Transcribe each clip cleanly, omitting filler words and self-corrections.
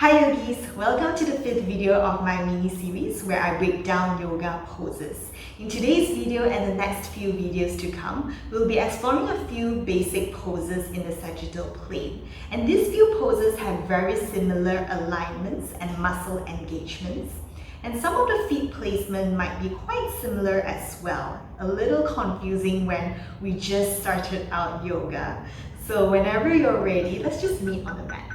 Hi yogis, welcome to the 5th video of my mini series where I break down yoga poses. In today's video and the next few videos to come, we'll be exploring a few basic poses in the sagittal plane. And these few poses have very similar alignments and muscle engagements. And some of the feet placement might be quite similar as well. A little confusing when we just started out yoga. So whenever you're ready, let's just meet on the mat.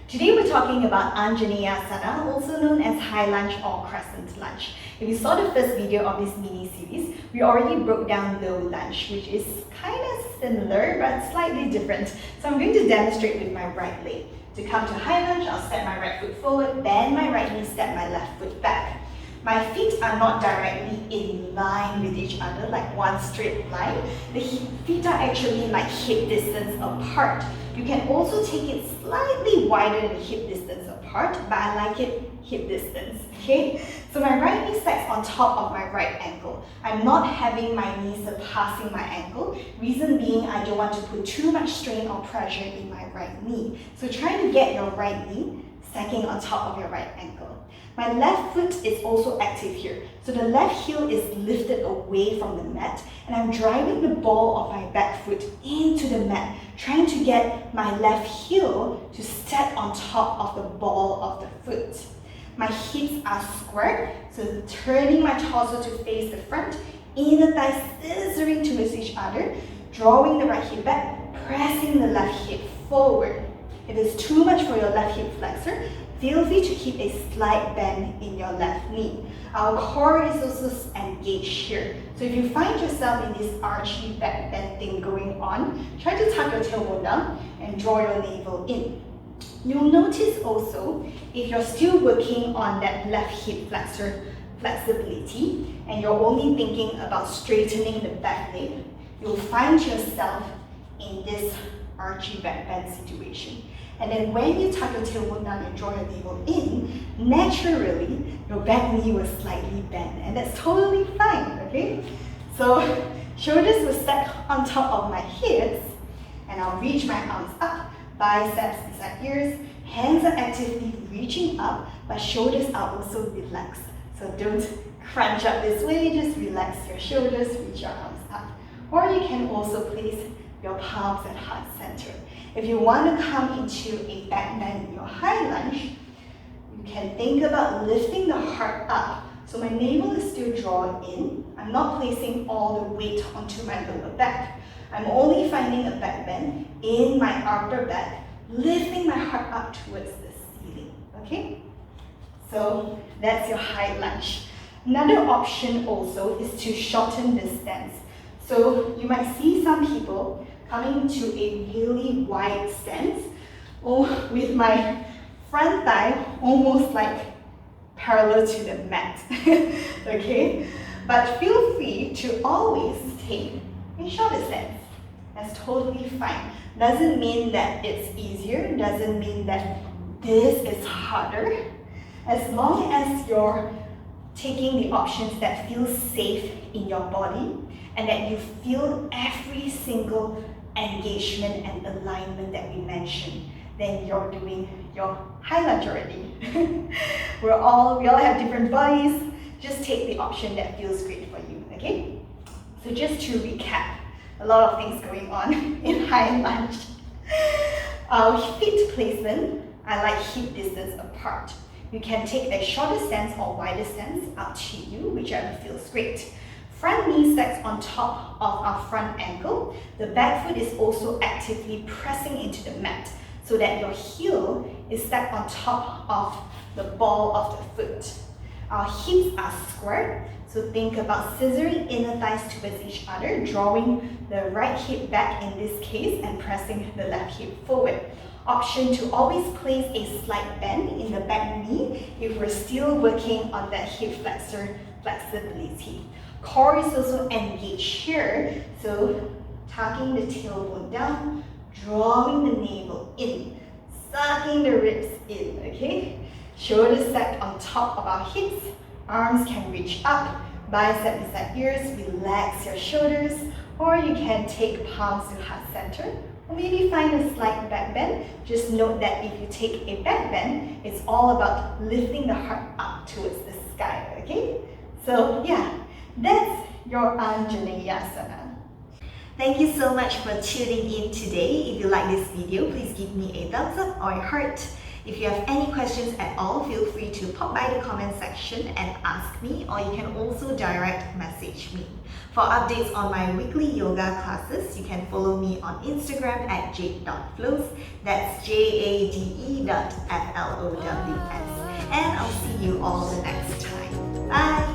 Today we're talking about Anjaneyasana, also known as high lunge or crescent lunge. If you saw the first video of this mini series, we already broke down low lunge, which is kind of similar but slightly different. So I'm going to demonstrate with my right leg. To come to high lunge, I'll step my right foot forward, bend my right knee, step my left foot back. My feet are not directly in line with each other, like one straight line. The feet are actually like hip distance apart. You can also take it slightly wider than hip distance apart, but I like it hip distance, okay? So my right knee stacks on top of my right ankle. I'm not having my knee surpassing my ankle. Reason being, I don't want to put too much strain or pressure in my right knee. So try to get your right knee stacking on top of your right ankle. My left foot is also active here. So the left heel is lifted away from the mat and I'm driving the ball of my back foot into the mat, trying to get my left heel to step on top of the ball of the foot. My hips are squared, so turning my torso to face the front, inner thighs scissoring towards each other, drawing the right hip back, pressing the left hip forward. If it's too much for your left hip flexor, feel free to keep a slight bend in your left knee. Our core is also engaged here. So if you find yourself in this archy back bend thing going on, try to tuck your tailbone down and draw your navel in. You'll notice also, if you're still working on that left hip flexor flexibility and you're only thinking about straightening the back leg, you'll find yourself in this archy back bend situation. And then when you tuck your tailbone down and draw your navel in, naturally, your back knee will slightly bend. And that's totally fine, okay? So, shoulders will stack on top of my hips, and I'll reach my arms up, biceps beside ears, hands are actively reaching up, but shoulders are also relaxed. So don't crunch up this way, just relax your shoulders, reach your arms up. Or you can also place your palms at heart center. If you want to come into a back bend in your high lunge, you can think about lifting the heart up. So my navel is still drawn in. I'm not placing all the weight onto my lower back. I'm only finding a back bend in my upper back, lifting my heart up towards the ceiling, okay? So that's your high lunge. Another option also is to shorten the stance. So you might see some people coming to a really wide stance, with my front thigh almost like parallel to the mat, okay? But feel free to always take a shorter stance. That's totally fine. Doesn't mean that it's easier, doesn't mean that this is harder. As long as you're taking the options that feel safe in your body and that you feel every single engagement and alignment that we mentioned, then you're doing your high lunge already. we all have different bodies. Just take the option that feels great for you, okay? So just to recap, a lot of things going on in high lunge. Our feet placement, I like hip distance apart. You can take a shorter stance or wider stance, up to you, whichever feels great. Front knee stacks on top of our front ankle. The back foot is also actively pressing into the mat so that your heel is stacked on top of the ball of the foot. Our hips are squared, so think about scissoring inner thighs towards each other, drawing the right hip back in this case and pressing the left hip forward. Option to always place a slight bend in the back knee if we're still working on that hip flexor flexibility. Core is also engaged here, so tucking the tailbone down, drawing the navel in, sucking the ribs in, okay? Shoulders stacked on top of our hips, arms can reach up, bicep beside ears, relax your shoulders, Or you can take palms to heart center, or maybe find a slight back bend. Just note that if you take a back bend, it's all about lifting the heart up towards the sky, okay? So yeah, that's your Anjaneyasana. Thank you so much for tuning in today. If you like this video, please give me a thumbs up or a heart. If you have any questions at all, feel free to pop by the comment section and ask me, or you can also direct message me. For updates on my weekly yoga classes, you can follow me on Instagram at jade.flows. That's jade.flows. And I'll see you all the next time. Bye!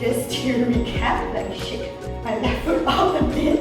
Just to recap, let me shake my left foot out a bit.